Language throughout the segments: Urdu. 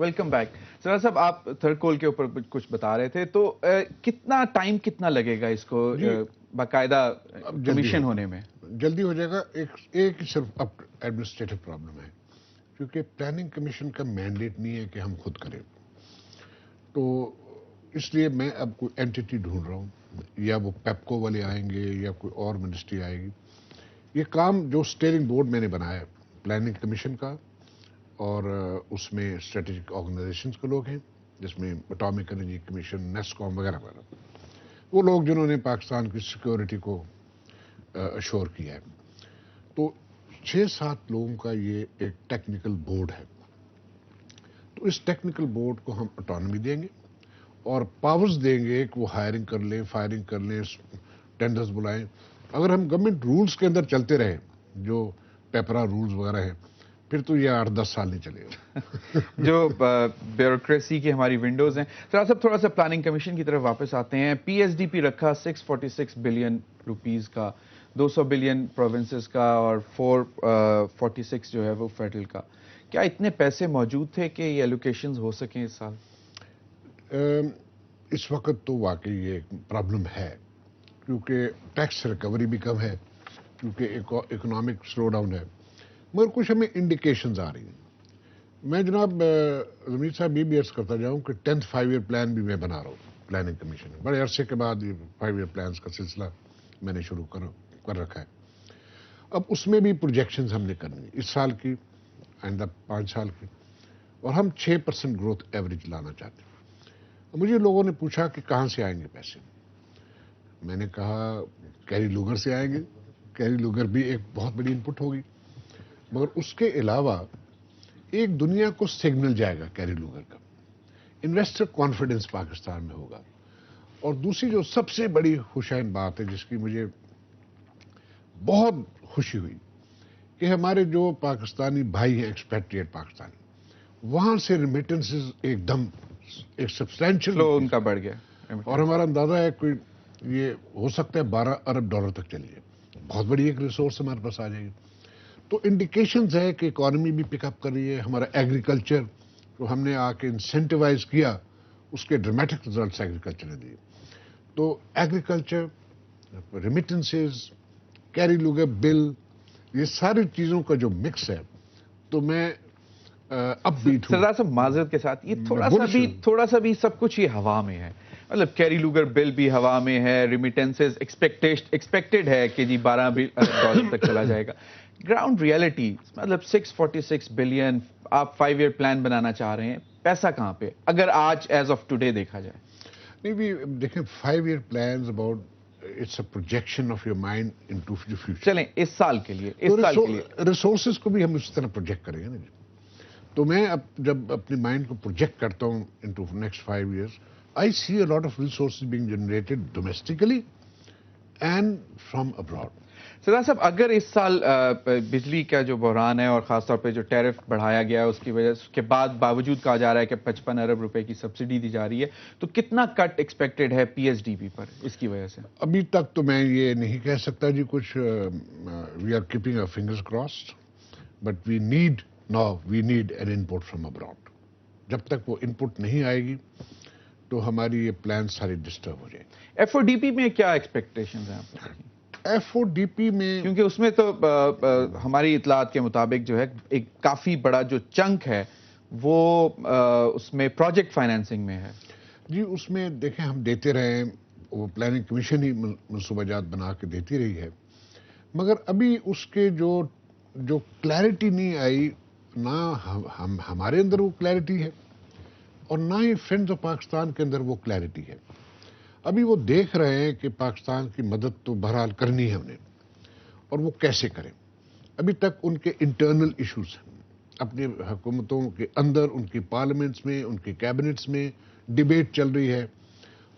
Welcome back. سرا صاحب آپ تھرڈ کول کے اوپر کچھ بتا رہے تھے, تو کتنا ٹائم کتنا لگے گا اس کو باقاعدہ کمیشن ہونے میں؟ جلدی ہو جائے گا. ایک صرف ایڈمنسٹریٹو پرابلم ہے, کیونکہ پلاننگ کمیشن کا مینڈیٹ نہیں ہے کہ ہم خود کریں. تو اس لیے میں اب کوئی اینٹی ڈھونڈ رہا ہوں, یا وہ پیپکو والے آئیں گے یا کوئی اور منسٹری آئے گی. یہ کام جو اسٹیئرنگ بورڈ میں نے بنایا ہے پلاننگ کمیشن کا, اور اس میں اسٹریٹجک آرگنائزیشنز کے لوگ ہیں, جس میں اٹامک انرجی کمیشن, نیسکوم وغیرہ وغیرہ, وہ لوگ جنہوں نے پاکستان کی سیکورٹی کو اشور کیا ہے. تو 6-7 لوگوں کا یہ ایک ٹیکنیکل بورڈ ہے. تو اس ٹیکنیکل بورڈ کو ہم اٹانومی دیں گے اور پاورز دیں گے کہ وہ ہائرنگ کر لیں, فائرنگ کر لیں, ٹینڈرز بلائیں. اگر ہم گورنمنٹ رولز کے اندر چلتے رہے, جو پیپرا رولز وغیرہ ہیں, پھر تو یہ 8-10 سال نہیں چلے گا. جو بیوروکریسی کی ہماری ونڈوز ہیں. سر صاحب تھوڑا سا پلاننگ کمیشن کی طرف واپس آتے ہیں. پی ایس ڈی پی رکھا 646 بلین روپیز کا, 200 بلین پروونسز کا اور 446 جو ہے وہ فیڈرل کا. کیا اتنے پیسے موجود تھے کہ یہ ایلوکیشنز ہو سکیں اس سال؟ اس وقت تو واقعی یہ پرابلم ہے, کیونکہ ٹیکس ریکوری بھی کم ہے, کیونکہ اکنامک سلو ڈاؤن ہے. مگر کچھ ہمیں انڈیکیشنز آ رہی ہیں. میں جناب ضمیر صاحب یہ بھی عرض کرتا جاؤں کہ 10th 5 year پلان بھی میں بنا رہا ہوں پلاننگ کمیشن میں. بڑے عرصے کے بعد یہ 5 year پلانز کا سلسلہ میں نے شروع کر رکھا ہے. اب اس میں بھی پروجیکشنز ہم نے کرنی اس سال کی, آئندہ 5 سال کی, اور ہم 6% گروتھ ایوریج لانا چاہتے ہیں. مجھے لوگوں نے پوچھا کہ کہاں سے آئیں گے پیسے. میں نے کہا کیری لوگر سے آئیں گے. کیری لوگر بھی ایک بہت بڑی انپٹ ہوگی, مگر اس کے علاوہ ایک دنیا کو سگنل جائے گا کیری لوگر کا. انویسٹر کانفیڈنس پاکستان میں ہوگا. اور دوسری جو سب سے بڑی خوشائن بات ہے, جس کی مجھے بہت خوشی ہوئی, کہ ہمارے جو پاکستانی بھائی ہیں ایکسپیٹریٹ پاکستانی, وہاں سے ریمیٹنسز ایک دم ایک سبسٹینشیل ان کا بڑھ گیا, اور ہمارا اندازہ ہے کوئی یہ ہو سکتا ہے $12 ارب تک چلی جائے. بہت بڑی ایک ریسورس ہمارے پاس آ جائے گی. تو انڈیکیشنز ہے کہ اکانومی بھی پک اپ کر رہی ہے. ہمارا ایگریکلچر جو ہم نے آ کے انسینٹیوائز کیا, اس کے ڈرامیٹک ریزلٹس ایگریکلچر نے دیے. تو agriculture, remittances, carry Lugar bill, یہ ساری چیزوں کا جو مکس ہے, تو میں اب بیٹ ہوں. سردار صاحب معذرت کے ساتھ, یہ تھوڑا سا بھی سب کچھ یہ ہوا میں ہے. مطلب کیری لوگر بل بھی ہوا میں ہے, ریمیٹنسز ایکسپیکٹڈ ہے کہ جی $12 تک چلا جائے گا. گراؤنڈ ریئلٹی مطلب 646 بلین, آپ 5 year پلان بنانا چاہ رہے ہیں, پیسہ کہاں پہ اگر آج ایز آف ٹوڈے دیکھا جائے؟ نہیں بھی دیکھیں, 5 year plans about it's a projection of your mind into the future. چلیں اس سال کے لیے, ریسورسز کو بھی ہم اس طرح پروجیکٹ کریں گے نا. تو میں اب جب اپنی مائنڈ کو پروجیکٹ کرتا ہوں into next 5 years, I see a lot of resources being generated domestically and from abroad. سردار صاحب اگر اس سال بجلی کا جو بحران ہے اور خاص طور پہ جو ٹیرف بڑھایا گیا ہے اس کی وجہ سے, کے بعد باوجود کہا جا رہا ہے کہ 55 ارب روپے کی سبسڈی دی جا رہی ہے, تو کتنا کٹ ایکسپیکٹڈ ہے پی ایس ڈی پی پر اس کی وجہ سے؟ ابھی تک تو میں یہ نہیں کہہ سکتا جی کچھ. We are keeping our fingers crossed, but we need an input from abroad. جب تک وہ انپٹ نہیں آئے گی تو ہماری یہ پلان ساری ڈسٹرب ہو جائے. ایف او ڈی پی میں کیا ایکسپیکٹیشنز ہیں آپ کی؟ ایف او ڈی پی میں, کیونکہ اس میں تو ہماری اطلاعات کے مطابق جو ہے ایک کافی بڑا جو چنک ہے وہ اس میں پروجیکٹ فائنینسنگ میں ہے. جی اس میں دیکھیں ہم دیتے رہے, وہ پلاننگ کمیشن ہی منصوبہ جات بنا کے دیتی رہی ہے, مگر ابھی اس کے جو کلیئرٹی نہیں آئی, نہ ہمارے اندر وہ کلیئرٹی ہے اور نہ ہی فرینڈز آف پاکستان کے اندر وہ کلیئرٹی ہے. ابھی وہ دیکھ رہے ہیں کہ پاکستان کی مدد تو بہرحال کرنی ہے انہیں, اور وہ کیسے کریں. ابھی تک ان کے انٹرنل ایشوز ہیں, اپنی حکومتوں کے اندر, ان کی پارلیمنٹس میں, ان کی کیبنٹس میں ڈیبیٹ چل رہی ہے,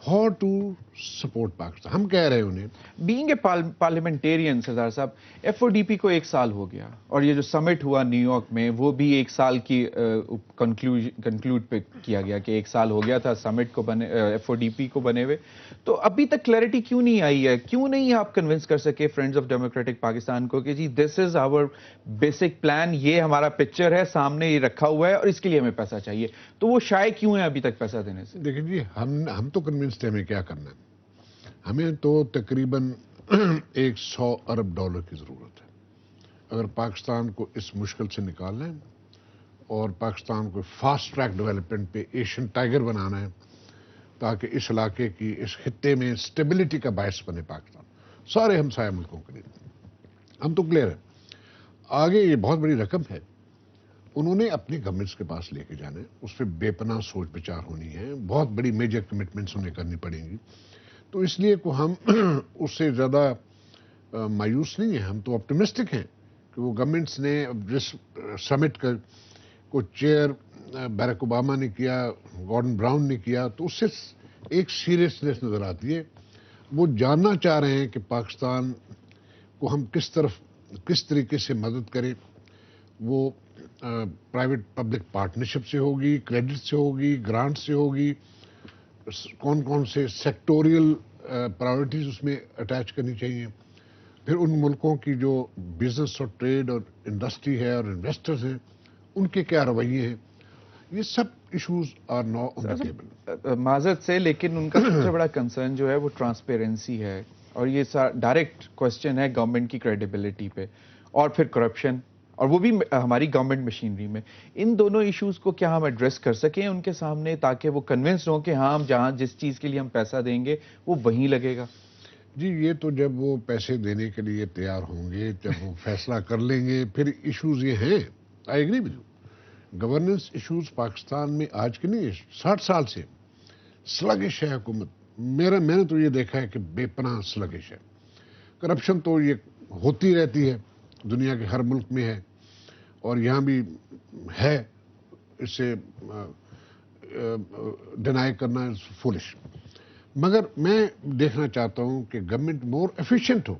how to support Pakistan. ہم کہہ رہے ہیں انہیں بینگ اے پارلیمنٹیرین سردار صاحب FODP کو 1 سال ہو گیا اور یہ جو سمٹ ہوا نیو یارک میں وہ بھی 1 سال کی کنکلوڈ پہ کیا گیا کہ 1 سال ہو گیا تھا سمٹ کو بنے FODP کو بنے ہوئے. تو ابھی تک کلیئرٹی کیوں نہیں آئی ہے؟ کیوں نہیں آپ کنونس کر سکے فرینڈز آف ڈیموکریٹک پاکستان کو کہ جی دس از آور بیسک پلان, یہ ہمارا پکچر ہے سامنے یہ رکھا ہوا ہے اور اس کے لیے ہمیں پیسہ چاہیے. تو وہ شائع کیوں ہے ابھی تک پیسہ دینے سے؟ دیکھیں جی ہم تو کنونسڈ ہیں ہمیں کیا کرنا ہے. ہمیں تو تقریباً $100 ارب کی ضرورت ہے اگر پاکستان کو اس مشکل سے نکالنا ہے اور پاکستان کو فاسٹ ٹریک ڈیولپمنٹ پہ ایشین ٹائیگر بنانا ہے تاکہ اس علاقے کی اس خطے میں سٹیبلٹی کا باعث بنے پاکستان سارے ہمسایہ ملکوں کے لیے. ہم تو کلیئر ہیں آگے یہ بہت بڑی رقم ہے انہوں نے اپنی گورنمنٹس کے پاس لے کے جانا ہے, اس پہ بے پناہ سوچ بچار ہونی ہے, بہت بڑی میجر کمٹمنٹس انہیں کرنی پڑیں گی. تو اس لیے کو ہم اس سے زیادہ مایوس نہیں ہیں, ہم تو آپٹمسٹک ہیں کہ وہ گورنمنٹس نے جس سمٹ کو چیئر بیرک اوباما نے کیا, گارڈن براؤن نے کیا, تو اس سے ایک سیریسنیس نظر آتی ہے. وہ جاننا چاہ رہے ہیں کہ پاکستان کو ہم کس طریقے سے مدد کریں. وہ پرائیویٹ پبلک پارٹنرشپ سے ہوگی, کریڈٹ سے ہوگی, گرانٹ سے ہوگی, کون کون سے سیکٹوریل پرائیورٹیز اس میں اٹیچ کرنی چاہیے. پھر ان ملکوں کی جو بزنس اور ٹریڈ اور انڈسٹری ہے اور انویسٹرز ہیں ان کے کیا رویے ہیں, یہ سب issues are now on the table. معذرت سے لیکن ان کا سب سے بڑا کنسرن جو ہے وہ ٹرانسپیرنسی ہے اور یہ ڈائریکٹ کوشچن ہے گورنمنٹ کی کریڈیبلٹی پہ اور پھر کرپشن اور وہ بھی ہماری گورنمنٹ مشینری میں. ان دونوں ایشوز کو کیا ہم ایڈریس کر سکیں ان کے سامنے تاکہ وہ کنونسڈ ہوں کہ ہاں ہم جہاں جس چیز کے لیے ہم پیسہ دیں گے وہ وہیں لگے گا؟ جی یہ تو جب وہ پیسے دینے کے لیے تیار ہوں گے, جب وہ فیصلہ کر لیں گے, پھر ایشوز یہ ہیں. I agree with you, governance issues Pakistan میں آج کے نہیں 60 سال سے سلگش ہے حکومت. میں نے تو یہ دیکھا ہے کہ بے پناہ سلگش ہے. کرپشن تو یہ ہوتی رہتی ہے, دنیا کے ہر ملک میں ہے اور یہاں بھی ہے, اس سے ڈینائی کرنا فولش. مگر میں دیکھنا چاہتا ہوں کہ گورنمنٹ مور ایفیشینٹ ہو.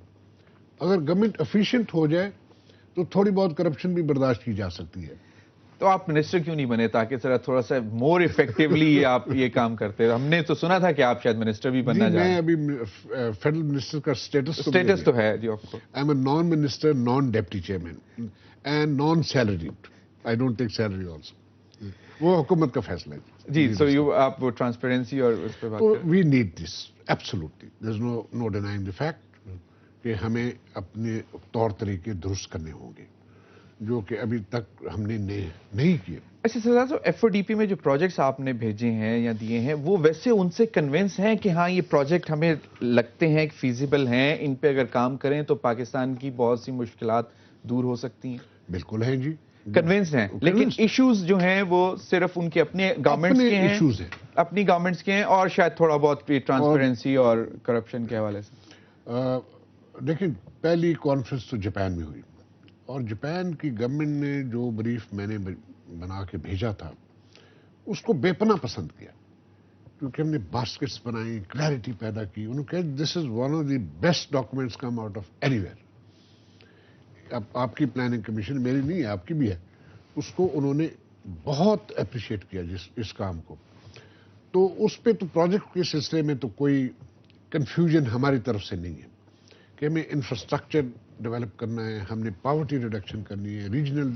اگر گورنمنٹ ایفیشینٹ ہو جائے تو تھوڑی بہت کرپشن بھی برداشت کی جا سکتی ہے. تو آپ منسٹر کیوں نہیں بنے تاکہ ذرا تھوڑا سا مور افیکٹولی آپ یہ کام کرتے؟ ہم نے تو سنا تھا کہ آپ شاید منسٹر بھی بننا چاہتے ہیں. میں ابھی فیڈرل منسٹر کا اسٹیٹس تو ہے جی آپ کو. I am a naan minister, naan deputy chairman and non salaried. I don't take salary also. وہ حکومت کا فیصلہ ہے. جی سو آپ وہ ٹرانسپیرنسی اور اس پہ بات تو کریں. We need this absolutely, there is no denying the fact کہ ہمیں اپنے طور طریقے درست کرنے ہوں گے جو کہ ابھی تک ہم نے نہیں کیے. اچھا سردار صاحب FODP میں جو پروجیکٹس آپ نے بھیجے ہیں یا دیے ہیں وہ ویسے ان سے کنونس ہیں کہ ہاں یہ پروجیکٹ ہمیں لگتے ہیں کہ فیزیبل ہیں, ان پہ اگر کام کریں تو پاکستان کی بہت سی مشکلات دور ہو سکتی ہیں؟ بالکل ہیں جی, کنونسڈ ہیں, لیکن ایشوز جو ہیں وہ صرف ان کے اپنے گورنمنٹس کے ہیں, ایشوز ہیں اپنی گورنمنٹس کے ہیں اور شاید تھوڑا بہت ٹرانسپیرنسی اور کرپشن کے حوالے سے. دیکھیں پہلی کانفرنس تو جاپان میں ہوئی اور جاپان کی گورنمنٹ نے جو بریف میں نے بنا کے بھیجا تھا اس کو بے پناہ پسند کیا کیونکہ ہم نے باسکٹس بنائی, کلیئرٹی پیدا کی. انہوں نے کہا this is one of the best documents come out of anywhere. اب آپ کی پلاننگ کمیشن میری نہیں ہے, آپ کی بھی ہے, اس کو انہوں نے بہت اپریشیٹ کیا اس کام کو. تو اس پہ تو پروجیکٹ کے سلسلے میں تو کوئی کنفیوژن ہماری طرف سے نہیں ہے کہ ہمیں انفراسٹرکچر ڈیولپ کرنا ہے, ہم نے پاورٹی ریڈکشن کرنی ہے, ریجنل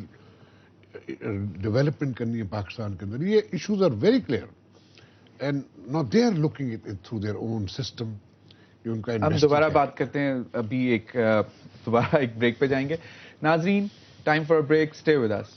ڈیولپمنٹ کرنی ہے پاکستان کے اندر. یہ issues are very clear and now they are looking at through their own system. ہم دوبارہ بات کرتے ہیں, ابھی دوبارہ ایک بریک پہ جائیں گے. ناظرین, time for break, stay with us.